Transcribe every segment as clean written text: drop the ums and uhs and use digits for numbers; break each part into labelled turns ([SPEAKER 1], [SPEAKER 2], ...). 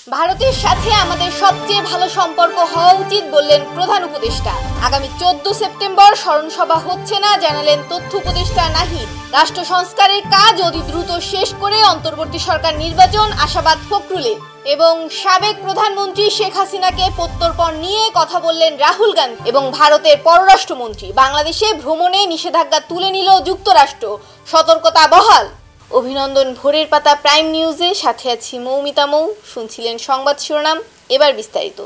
[SPEAKER 1] ভারতের সাথে আমাদের সবচেয়ে ভালো সম্পর্ক হওয়া উচিত বললেন প্রধান উপদেষ্টা। আগামী 14 সেপ্টেম্বর স্মরণসভা হচ্ছে না জানালেন তথ্য উপদেষ্টা নাহিদ। রাষ্ট্র সংস্কারের কাজ অতি দ্রুত শেষ করে অন্তর্বর্তী সরকার নির্বাচন আশাবাদ ফখরুলের। এবং সাবেক প্রধানমন্ত্রী শেখ হাসিনাকে প্রত্যর্পণ নিয়ে কথা বললেন রাহুল গান্ধী। এবং ভারতের পররাষ্ট্রমন্ত্রী বাংলাদেশে ভ্রমণে নিষেধাজ্ঞা তুলে নিল যুক্তরাষ্ট্র, সতর্কতা বহাল। অভিনন্দন ভোরের পাতা প্রাইম নিউজে, সাথে আছি মৌমিতা মৌ। শুনছিলেন সংবাদ শিরোনাম, এবার বিস্তারিত।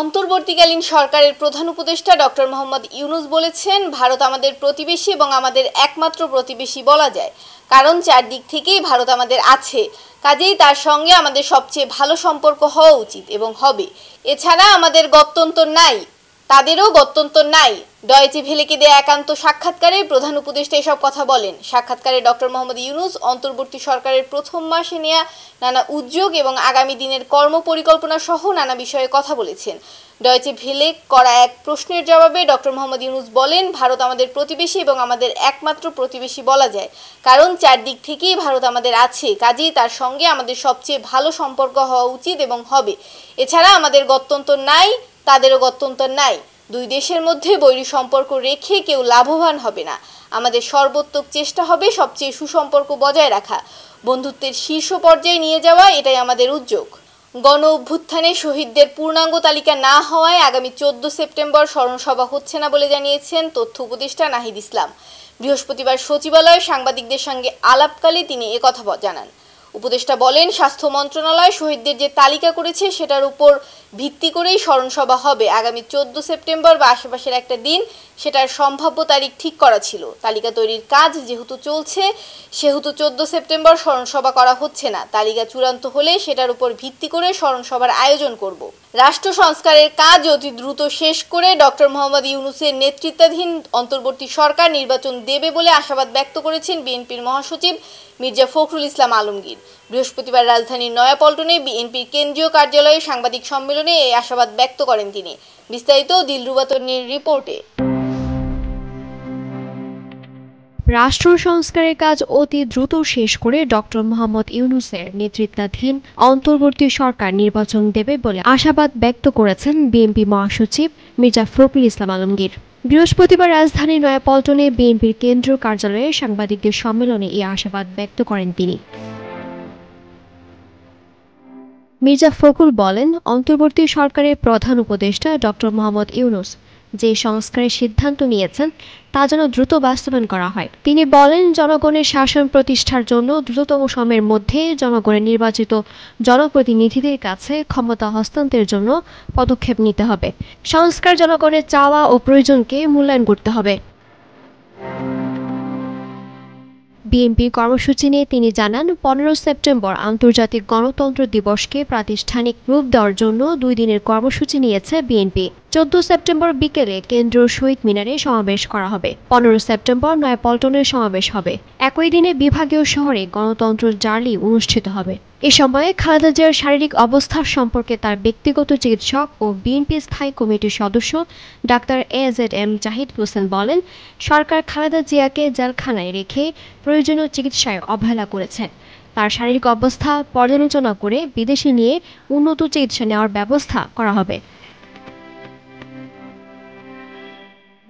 [SPEAKER 1] অন্তর্বর্তীকালীন সরকারের প্রধান উপদেষ্টা ডক্টর মোহাম্মদ ইউনূস বলেছেন, ভারত আমাদের প্রতিবেশী এবং আমাদের একমাত্র প্রতিবেশী বলা যায়, কারণ চারদিক থেকেই ভারত আমাদের আছে, কাজেই তার সঙ্গে আমাদের সবচেয়ে ভালো সম্পর্ক হওয়া উচিত এবং হবে। এছাড়া আমাদের গত্যন্তর নাই, তাদেরও গত্যন্তর নাই। ডয়েচে ভেলেকে দেয়া একান্ত সাক্ষাৎকারে প্রধান উপদেষ্টা এসব কথা বলেন। সাক্ষাৎকারে ডক্টর মোহাম্মদ ইউনূস অন্তর্বর্তী সরকারের প্রথম মাসে নেওয়া নানা উদ্যোগ এবং আগামী দিনের কর্মপরিকল্পনা সহ নানা বিষয়ে কথা বলেছেন। ডয়েচে ভেলে করা এক প্রশ্নের জবাবে ডক্টর মোহাম্মদ ইউনূস বলেন, ভারত আমাদের প্রতিবেশী এবং আমাদের একমাত্র প্রতিবেশী বলা যায়, কারণ চারদিক থেকেই ভারত আমাদের আছে, কাজেই তার সঙ্গে আমাদের সবচেয়ে ভালো সম্পর্ক হওয়া উচিত এবং হবে। এছাড়া আমাদের গত্যন্তর নাই, তাদেরও গত্যন্তর নাই। দুই দেশের মধ্যে বৈরী সম্পর্ক রেখে কেউ লাভবান হবে না। আমাদের সর্বোত্তক চেষ্টা হবে সবচেয়ে সুসম্পর্ক বজায় রাখা, বন্ধুত্বের শীর্ষ পর্যায়ে নিয়ে যাওয়া, এটাই আমাদের উদ্যোগ। গণ অভ্যুত্থানে শহীদদের পূর্ণাঙ্গ তালিকা না হওয়ায় আগামী 14 সেপ্টেম্বর স্মরণসভা হচ্ছে না বলে জানিয়েছেন তথ্য উপদেষ্টা নাহিদ ইসলাম। বৃহস্পতিবার সচিবালয়ে সাংবাদিকদের সঙ্গে আলাপকালে তিনি একথা জানান। উপদেষ্টা বলেন, স্বাস্থ্য মন্ত্রণালয় শহীদদের যে তালিকা করেছে সেটার উপর ভিত্তি করেই স্মরণসভা হবে। আগামী 14 সেপ্টেম্বর বা আশেপাশের একটা দিন সেটার সম্ভাব্য তারিখ ঠিক করা ছিল। তালিকা তৈরির কাজ যেহেতু চলছে সেহেতু 14 সেপ্টেম্বর স্মরণসভা করা হচ্ছে না। তালিকা চূড়ান্ত হলে সেটার উপর ভিত্তি করে স্মরণসভার আয়োজন করব। রাষ্ট্র সংস্কারের কাজ অতি দ্রুত শেষ করে ডক্টর মোহাম্মদ ইউনূসের নেতৃত্বাধীন অন্তর্বর্তী সরকার নির্বাচন দেবে বলে আশাবাদ ব্যক্ত করেছেন বিএনপির মহাসচিব মির্জা ফখরুল ইসলাম আলমগীর। বৃহস্পতিবার রাজধানীর নয়াপল্টনে বিএনপির কেন্দ্রীয় কার্যালয়ে সাংবাদিক সম্মেলনে এই আশাবাদ ব্যক্ত করেন তিনি। বিস্তারিত দিলরুবা তন্নির রিপোর্টে।
[SPEAKER 2] রাষ্ট্র সংস্কারের কাজ অতি দ্রুত শেষ করে ডক্টর মোহাম্মদ ইউনূসের নেতৃত্বাধীন অন্তর্বর্তী সরকার নির্বাচন দেবে বলে আশাবাদ ব্যক্ত করেছেন বিএনপি মহাসচিব মির্জা ফখরুল ইসলাম আলমগীর। বৃহস্পতিবার রাজধানীর নয়াপল্টনে বিএনপির কেন্দ্রীয় কার্যালয়ে সাংবাদিকদের সম্মেলনে এই আশাবাদ ব্যক্ত করেন তিনি। মির্জা ফখরুল বলেন, অন্তর্বর্তী সরকারের প্রধান উপদেষ্টা ডক্টর মোহাম্মদ ইউনূস যে সংস্কারের সিদ্ধান্ত নিয়েছেন তা যেন দ্রুত বাস্তবায়ন করা হয়। তিনি বলেন, জনগণের শাসন প্রতিষ্ঠার জন্য দ্রুততম সময়ের মধ্যে জনগণের নির্বাচিত জনপ্রতিনিধিদের কাছে ক্ষমতা হস্তান্তরের জন্য পদক্ষেপ নিতে হবে। সংস্কার জনগণের চাওয়া ও প্রয়োজনকে মূল্যায়ন করতে হবে। বিএনপির কর্মসূচি নিয়ে তিনি জানান, 15 সেপ্টেম্বর আন্তর্জাতিক গণতন্ত্র দিবসকে প্রাতিষ্ঠানিক রূপ দেওয়ার জন্য 2 দিনের কর্মসূচি নিয়েছে বিএনপি। 14 সেপ্টেম্বর বিকেলে কেন্দ্রীয় শহীদ মিনারে সমাবেশ করা হবে। 15 সেপ্টেম্বর নয়াপল্টনের সমাবেশ হবে। একই দিনে বিভাগীয় শহরে গণতন্ত্র র্যালি অনুষ্ঠিত হবে। এ সময়ে খালেদা জিয়ার শারীরিক অবস্থা সম্পর্কে তার ব্যক্তিগত চিকিৎসক ও বিএনপি স্থায়ী কমিটির সদস্য ডাক্তার AZM জাহিদ হোসেন বলেন, সরকার খালেদা জিয়াকে জেলখানায় রেখে প্রয়োজনীয় চিকিৎসায় অবহেলা করেছে। তার শারীরিক অবস্থা পর্যালোচনা করে বিদেশে নিয়ে উন্নত চিকিৎসা নেওয়ার ব্যবস্থা করা হবে।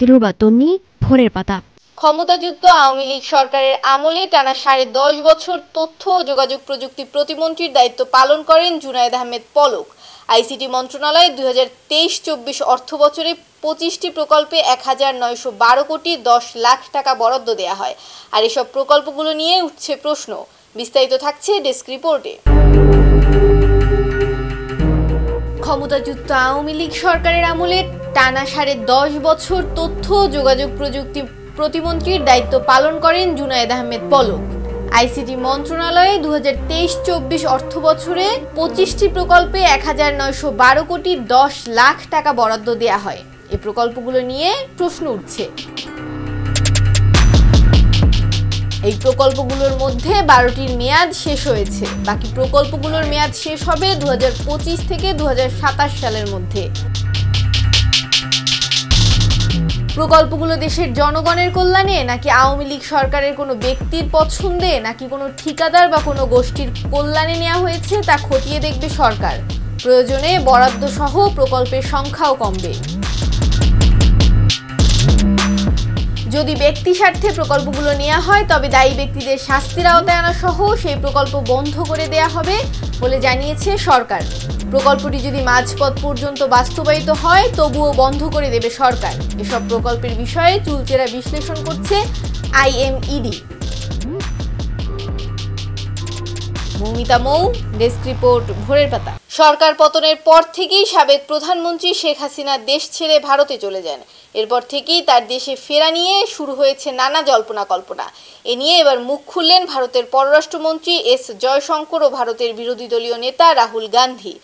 [SPEAKER 2] দিলরুবা তন্নি, ভোরের পাতা।
[SPEAKER 1] ক্ষমতাযুক্ত আওয়ামী লীগ সরকারের আমলে টানা 10.5 বছর তথ্য ও যোগাযোগ প্রযুক্তি প্রতিমন্ত্রীর দায়িত্ব পালন করেন জুনায়েদ আহমেদ পলক। আইসিটি মন্ত্রণালয় 2023-24 অর্থ বছরে 25টি প্রকল্পে 1912 কোটি 10 লাখ টাকা বরাদ্দ দেওয়া হয়। আর এসব প্রকল্পগুলো নিয়ে উঠছে প্রশ্ন। বিস্তারিত থাকছে ডেস্ক রিপোর্টে। ক্ষমতাযুক্ত আওয়ামী লীগ সরকারের আমলে টানা 10.5 বছর তথ্য ও যোগাযোগ প্রযুক্তি প্রতিমন্ত্রীর দায়িত্ব পালন করেন জুনায়েদ আহমেদ পলক। আইসিটি মন্ত্রণালয়ে 2023-24 অর্থ বছরে 25টি প্রকল্পে 1912 কোটি 10 লাখ টাকা বরাদ্দ দেওয়া হয়। এই প্রকল্পগুলো নিয়ে প্রশ্ন উঠছে। এই প্রকল্পগুলোর মধ্যে 12টির মেয়াদ শেষ হয়েছে। বাকি প্রকল্পগুলোর মেয়াদ শেষ হবে 2025 থেকে 2027 সালের মধ্যে। প্রকল্পগুলো দেশের জনগণের কল্যাণে নাকি আওয়ামী লীগ সরকারের কোনো ব্যক্তির পছন্দে নাকি কোনো ঠিকাদার বা কোনো গোষ্ঠীর কল্যাণে নেওয়া হয়েছে তা খতিয়ে দেখবে সরকার। প্রয়োজনে বরাদ্দ সহ প্রকল্পের সংখ্যাও কমবে। যদি ব্যক্তি স্বার্থে প্রকল্পগুলো নেওয়া হয় তবে দায়ী ব্যক্তিদের শাস্তির আওতায় আনা সহ সেই প্রকল্প বন্ধ করে দেয়া হবে বলে জানিয়েছে সরকার। প্রকল্পটি যদি মাঝপথ পর্যন্ত বাস্তবায়িত হয় তবুও বন্ধ করে দেবে সরকার। এসব প্রকল্পের বিষয়ে চুলচেরা বিশ্লেষণ করছে IMED। মৌমিতা মৌ, ডেস্ক রিপোর্ট, ভোরের পাতা। সরকার পতনের পর থেকেই সাবেক প্রধানমন্ত্রী শেখ হাসিনা দেশ ছেড়ে ভারতে চলে যান। এরপর থেকেই তার দেশে ফেরা নিয়ে শুরু হয়েছে নানা জল্পনা কল্পনা। এ নিয়ে এবার মুখ খুললেন ভারতের পররাষ্ট্রমন্ত্রী S জয়শঙ্কর ও ভারতের বিরোধী দলীয় নেতা রাহুল গান্ধী।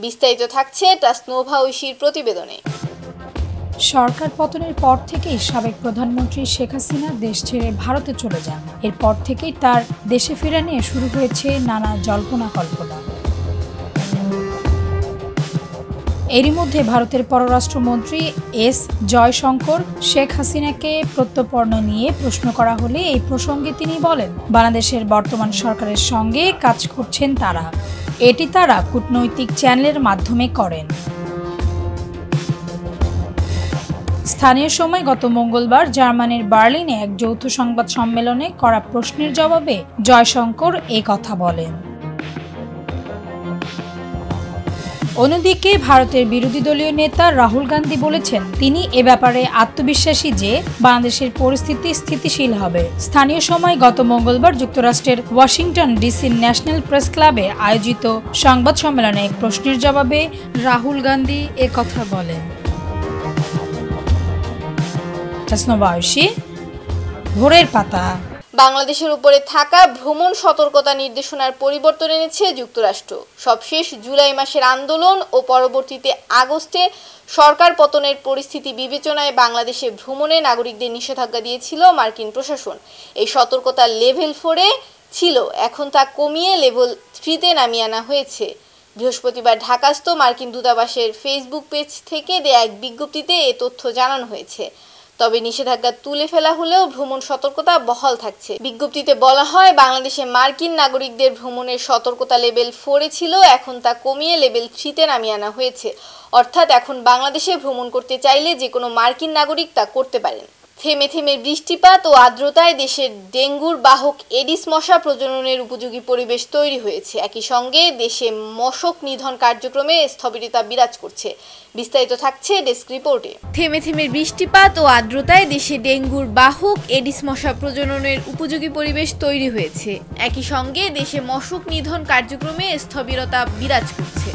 [SPEAKER 1] বিস্তারিত থাকছে তাসনোভা ঐশীর প্রতিবেদনে।
[SPEAKER 3] সরকার পতনের পর থেকেই সাবেক প্রধানমন্ত্রী শেখ হাসিনা দেশ ছেড়ে ভারতে চলে যান। এরপর থেকেই তার দেশে ফেরা নিয়ে শুরু হয়েছে নানা জল্পনা কল্পনা। এরই মধ্যে ভারতের পররাষ্ট্রমন্ত্রী S জয়শঙ্কর শেখ হাসিনাকে প্রত্যর্পণ নিয়ে প্রশ্ন করা হলে এই প্রসঙ্গে তিনি বলেন, বাংলাদেশের বর্তমান সরকারের সঙ্গে কাজ করছেন তারা। এটি তারা কূটনৈতিক চ্যানেলের মাধ্যমে করেন। স্থানীয় সময় গত মঙ্গলবার জার্মানির বার্লিনে এক যৌথ সংবাদ সম্মেলনে করা প্রশ্নের জবাবে জয়শঙ্কর এই কথা বলেন। অন্যদিকে ভারতের বিরোধী দলীয় নেতা রাহুল গান্ধী বলেছেন তিনি এ ব্যাপারে আত্মবিশ্বাসী যে বাংলাদেশের পরিস্থিতি স্থিতিশীল হবে। স্থানীয় সময় গত মঙ্গলবার যুক্তরাষ্ট্রের ওয়াশিংটন ডিসির ন্যাশনাল প্রেস ক্লাবে আয়োজিত সংবাদ সম্মেলনে এক প্রশ্নের জবাবে রাহুল গান্ধী এ কথা বলেন। তাসনোভা ঐশী, ভোরের পাতা।
[SPEAKER 1] বাংলাদেশের উপরে থাকা ভ্রমণ সতর্কতা নির্দেশনার পরিবর্তন এনেছে যুক্তরাষ্ট্র। সবশেষ জুলাই মাসের আন্দোলন ও পরবর্তীতে আগস্টে সরকার পতনের পরিস্থিতি বিবেচনায় বাংলাদেশে ভ্রমণে নাগরিকদের নিষেধাজ্ঞা দিয়েছিল মার্কিন প্রশাসন। এই সতর্কতা লেভেল 4-এ ছিল, এখন তা কমিয়ে লেভেল 3-তে নামিয়ে আনা হয়েছে। বৃহস্পতিবার ঢাকাস্থ মার্কিন দূতাবাসের ফেসবুক পেজ থেকে দেয়া এক বিজ্ঞপ্তিতে এ তথ্য জানানো হয়েছে। তবে নিষেধাজ্ঞা তুলে ফেলা হলেও ভ্রমণ সতর্কতা বহাল থাকছে। বিজ্ঞপ্তিতে বলা হয়, বাংলাদেশে মার্কিন নাগরিকদের ভ্রমণের সতর্কতা লেভেল 4-এ ছিল, এখন তা কমিয়ে লেভেল 3-তে নামিয়ে আনা হয়েছে। অর্থাৎ এখন বাংলাদেশে ভ্রমণ করতে চাইলে যে কোনো মার্কিন নাগরিক তা করতে পারেন। থেমে থেমে বৃষ্টিপাত ও আর্দ্রতায় দেশের ডেঙ্গুর বাহক এডিস মশা প্রজননের উপযোগী পরিবেশ তৈরি হয়েছে। একই সঙ্গে দেশে মশক নিধন কার্যক্রমে স্থবিরতা বিরাজ করছে। বিস্তারিত থাকছে ডেস্ক রিপোর্টে। থেমে থেমে বৃষ্টিপাত ও আর্দ্রতায় দেশে ডেঙ্গুর বাহক এডিস মশা প্রজননের উপযোগী পরিবেশ তৈরি হয়েছে। একই সঙ্গে দেশে মশক নিধন কার্যক্রমে স্থবিরতা বিরাজ করছে।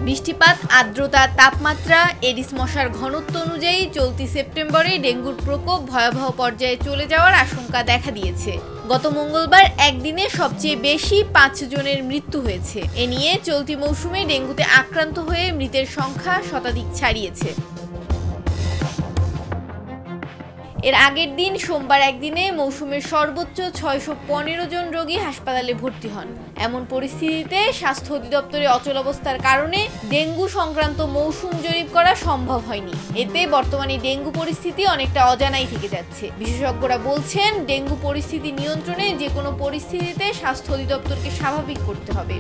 [SPEAKER 1] বৃষ্টিপাত, আর্দ্রতা, তাপমাত্রা, এডিস মশার ঘনত্ব অনুযায়ী চলতি সেপ্টেম্বরে ডেঙ্গুর প্রকোপ ভয়াবহ পর্যায়ে চলে যাওয়ার আশঙ্কা দেখা দিয়েছে। গত মঙ্গলবার একদিনে সবচেয়ে বেশি 5 জনের মৃত্যু হয়েছে। এ নিয়ে চলতি মৌসুমে ডেঙ্গুতে আক্রান্ত হয়ে মৃতের সংখ্যা শতাধিক ছাড়িয়েছে। এর আগের দিন সোমবার একদিনে মৌসুমের সর্বোচ্চ 615 জন রোগী হাসপাতালে ভর্তি হন। এমন পরিস্থিতিতে স্বাস্থ্য অধিদপ্তরের অচলাবস্থার কারণে ডেঙ্গু সংক্রান্ত মৌসুম জরিপ করা সম্ভব হয়নি। এতে বর্তমানে ডেঙ্গু পরিস্থিতি অনেকটা অজানাই থেকে যাচ্ছে। বিশেষজ্ঞরা বলছেন, ডেঙ্গু পরিস্থিতি নিয়ন্ত্রণে যে কোনো পরিস্থিতিতে স্বাস্থ্য অধিদপ্তরকে স্বাভাবিক করতে হবে।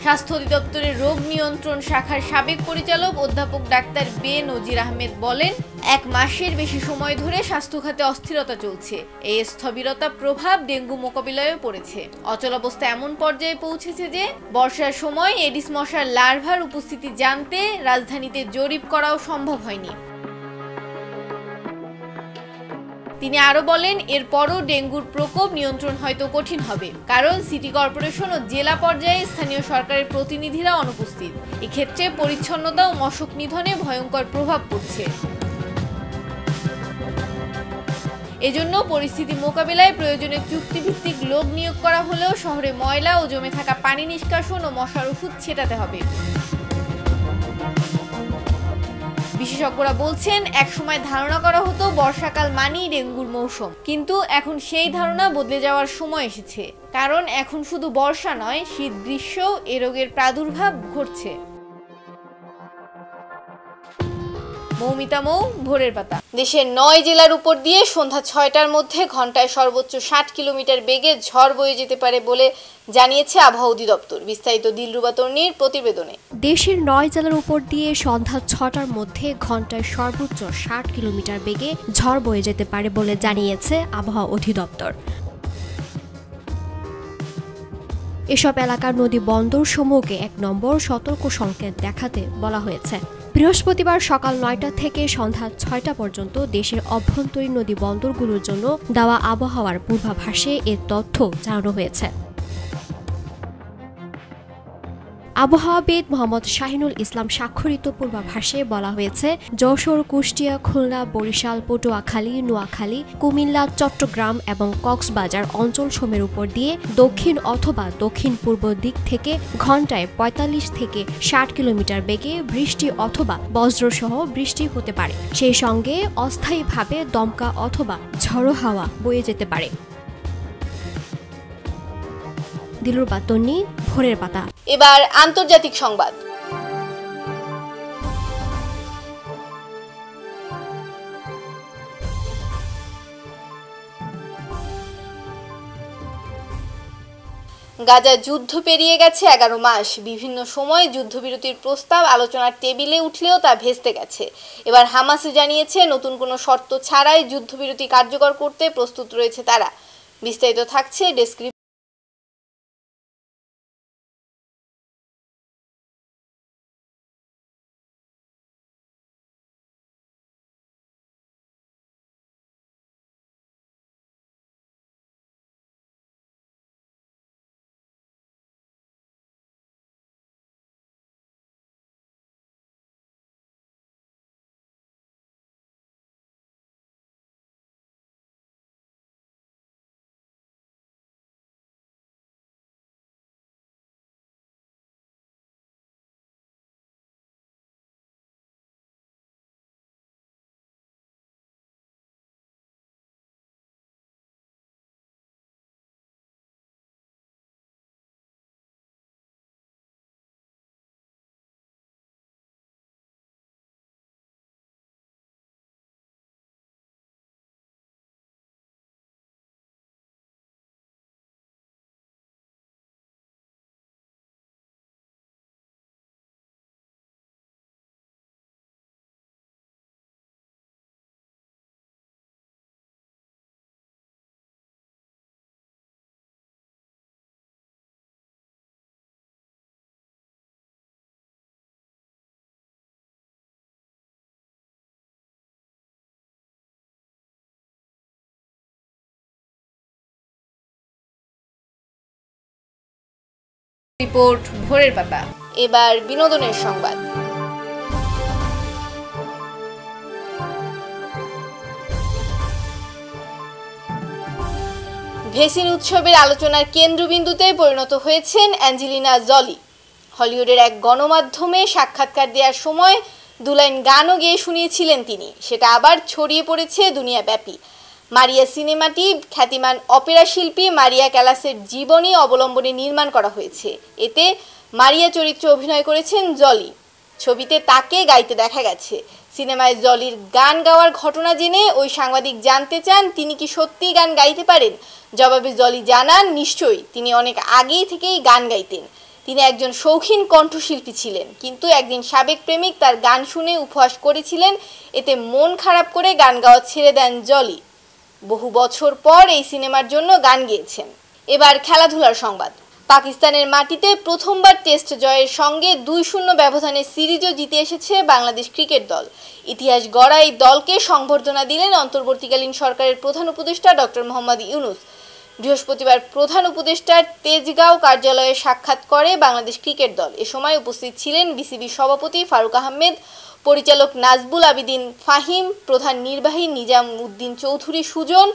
[SPEAKER 1] স্বাস্থ্য অধিদপ্তরের রোগ নিয়ন্ত্রণ শাখার সাবেক পরিচালক অধ্যাপক ডাক্তার নজির আহমেদ বলেন, 1 মাসের বেশি সময় ধরে স্বাস্থ্য খাতে অস্থিরতা চলছে। এই স্থবিরতা প্রভাব ডেঙ্গু মোকাবিলায়ও পড়েছে। অচলাবস্থা এমন পর্যায়ে পৌঁছেছে যে বর্ষার সময় এডিস মশার লার্ভার উপস্থিতি জানতে রাজধানীতে জরিপ করাও সম্ভব হয়নি। তিনি আরো বলেন, এরপরও ডেঙ্গুর প্রকোপ নিয়ন্ত্রণ হয়তো কঠিন হবে, কারণ সিটি কর্পোরেশন ও জেলা পর্যায়ে স্থানীয় সরকারের প্রতিনিধিরা অনুপস্থিত। এক্ষেত্রে পরিচ্ছন্নতা ও মশক নিধনে ভয়ঙ্কর প্রভাব পড়ছে। এজন্য পরিস্থিতি মোকাবিলায় প্রয়োজনে চুক্তিভিত্তিক লোক নিয়োগ করা হলেও শহরে ময়লা ও জমে থাকা পানি নিষ্কাশন ও মশার ওষুধ ছেটাতে হবে। বিশেষজ্ঞরা বলছেন, একসময় ধারণা করা হতো বর্ষাকাল মানেই ডেঙ্গুর মৌসুম, কিন্তু এখন সেই ধারণা বদলে যাওয়ার সময় এসেছে। কারণ এখন শুধু বর্ষা নয়, শীত গ্রীষ্মেও এ রোগের প্রাদুর্ভাব ঘটছে। মৌমিতা মৌ, ভোরের পাতা। দেশের ৯ জেলার উপর দিয়ে সন্ধ্যা ৬টার মধ্যে ঘন্টায় সর্বোচ্চ ৬০ কিলোমিটার বেগে ঝড় বয়ে যেতে পারে বলে জানিয়েছে আবহাওয়া অধিদপ্তর। বিস্তারিত দিলরুবা তন্নির প্রতিবেদনে।
[SPEAKER 2] দেশের ৯ জেলার উপর দিয়ে সন্ধ্যা ৬টার মধ্যে ঘন্টায় সর্বোচ্চ ৬০ কিলোমিটার বেগে ঝড় বয়ে যেতে পারে বলে জানিয়েছে আবহাওয়া অধিদপ্তর। এসব এলাকার নদী বন্দর সমূহকে ১ নম্বর সতর্ক সংকেত দেখাতে বলা হয়েছে। বৃহস্পতিবার সকাল ৯টা থেকে সন্ধ্যা ৬টা পর্যন্ত দেশের অভ্যন্তরীণ নদী বন্দরগুলোর জন্য দেওয়া আবহাওয়ার পূর্বাভাসে এ তথ্য জানানো হয়েছে। আবহাওয়াবিদ মোহাম্মদ শাহিনুল ইসলাম স্বাক্ষরিত পূর্বাভাসে বলা হয়েছে, যশোর, কুষ্টিয়া, খুলনা, বরিশাল, পটুয়াখালী, নোয়াখালী, কুমিল্লা, চট্টগ্রাম এবং কক্সবাজার অঞ্চলসমূহের উপর দিয়ে দক্ষিণ অথবা দক্ষিণ পূর্ব দিক থেকে ঘন্টায় ৪৫ থেকে ৬০ কিলোমিটার বেগে বৃষ্টি অথবা বজ্রসহ বৃষ্টি হতে পারে। সেই সঙ্গে অস্থায়ীভাবে দমকা অথবা ঝড়ো হাওয়া বয়ে যেতে পারে। দিলরুবা তন্নি, ভোরের পাতা।
[SPEAKER 1] এবার আন্তর্জাতিক সংবাদ। গাজা যুদ্ধ পেরিয়ে গেছে ১১ মাস। বিভিন্ন সময়ে যুদ্ধবিরতির প্রস্তাব আলোচনার টেবিলে উঠলেও তা ভেস্তে গেছে। এবার হামাস জানিয়েছে, নতুন কোনো শর্ত ছাড়াই যুদ্ধবিরতি কার্যকর করতে প্রস্তুত রয়েছে তারা। বিস্তারিত থাকছে ডেস্ক রিপোর্ট, ভোরের পাতা। এবার বিনোদনের সংবাদ। ভেসিন উৎসবের আলোচনার কেন্দ্রবিন্দুতে পরিণত হয়েছেন অ্যাঞ্জেলিনা জলি। হলিউডের এক গণমাধ্যমে সাক্ষাৎকার দেওয়ার সময় 2 লাইন গানও গেয়ে শুনিয়েছিলেন তিনি। সেটা আবার ছড়িয়ে পড়েছে দুনিয়াব্যাপী। মারিয়া সিনেমাটি খ্যাতিমান অপেরা শিল্পী মারিয়া ক্যালাসের জীবনী অবলম্বনে নির্মাণ করা হয়েছে। এতে মারিয়া চরিত্রে অভিনয় করেছেন জলি। ছবিতে তাকে গাইতে দেখা গেছে। সিনেমায় জলির গান গাওয়ার ঘটনা জেনে ওই সাংবাদিক জানতে চান, তিনি কি সত্যিই গান গাইতে পারেন। জবাবে জলি জানান, নিশ্চয়ই, তিনি অনেক আগেই থেকেই গান গাইতেন। তিনি একজন শৌখিন কণ্ঠশিল্পী ছিলেন, কিন্তু একদিন সাবেক প্রেমিক তার গান শুনে উপহাস করেছিলেন। এতে মন খারাপ করে গান গাওয়া ছেড়ে দেন জলি। বহু বছর পর এই সিনেমার জন্য গান গেয়েছেন। এবার খেলাধুলার সংবাদ। পাকিস্তানের মাটিতে প্রথমবার টেস্ট জয়ের সঙ্গে 2-0 ব্যবধানে সিরিজও জিতে এসেছে বাংলাদেশ ক্রিকেট দল। ইতিহাস গড়া এই দলকে সংবর্ধনা দিলেন অন্তর্বর্তীকালীন সরকারের প্রধান উপদেষ্টা ডক্টর মোহাম্মদ ইউনুস। বৃহস্পতিবার প্রধান উপদেষ্টার তেজগাঁও কার্যালয়ে সাক্ষাৎ করে বাংলাদেশ ক্রিকেট দল। এ সময় উপস্থিত ছিলেন বিসিবি সভাপতি ফারুক আহমেদ, পরিচালক নাজবুল আবিদিন ফাহিম, প্রধান নির্বাহী নিজাম উদ্দিন চৌধুরী সুজন,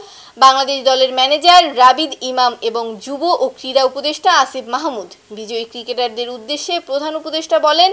[SPEAKER 1] বাংলাদেশ দলের ম্যানেজার রাবিদ ইমাম এবং যুব ও ক্রীড়া উপদেষ্টা আসিফ মাহমুদ। বিজয়ী ক্রিকেটারদের উদ্দেশ্যে প্রধান উপদেষ্টা বলেন,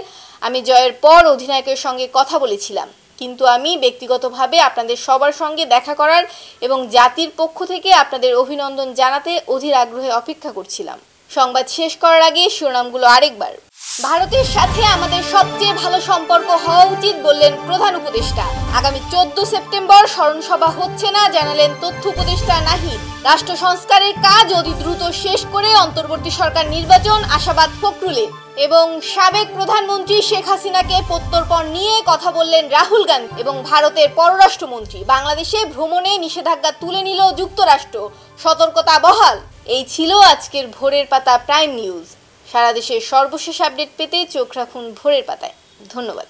[SPEAKER 1] আমি জয়ের পর অধিনায়কের সঙ্গে কথা বলেছিলাম। কিন্তু আমি ব্যক্তিগতভাবে আপনাদের সবার সঙ্গে দেখা করার এবং জাতির পক্ষ থেকে আপনাদের অভিনন্দন জানাতে অধীর আগ্রহে অপেক্ষা করছিলাম। সংবাদ শেষ করার আগে শিরোনামগুলো আরেকবার। ভারতের সাথে আমাদের সবচেয়ে ভালো সম্পর্ক হওয়া উচিত বললেন প্রধান উপদেষ্টা। আগামী 14 সেপ্টেম্বর স্মরণসভা হচ্ছে না জানালেন তথ্য উপদেষ্টা নাহিদ। রাষ্ট্র সংস্কারের কাজ অতি দ্রুত শেষ করে অন্তর্বর্তী সরকার নির্বাচন আশাবাদ ফখরুলের। এবং সাবেক প্রধানমন্ত্রী শেখ হাসিনাকে প্রত্যর্পণ নিয়ে কথা বললেন রাহুল গান্ধী এবং ভারতের পররাষ্ট্রমন্ত্রী। বাংলাদেশে ভ্রমণে নিষেধাজ্ঞা তুলে নিল যুক্তরাষ্ট্র, সতর্কতা বহাল। এই ছিল আজকের ভোরের পাতা প্রাইম নিউজ। সারা দেশের সর্বশেষ আপডেট পেতে চোখ রাখুন ভোরের পাতায়। ধন্যবাদ।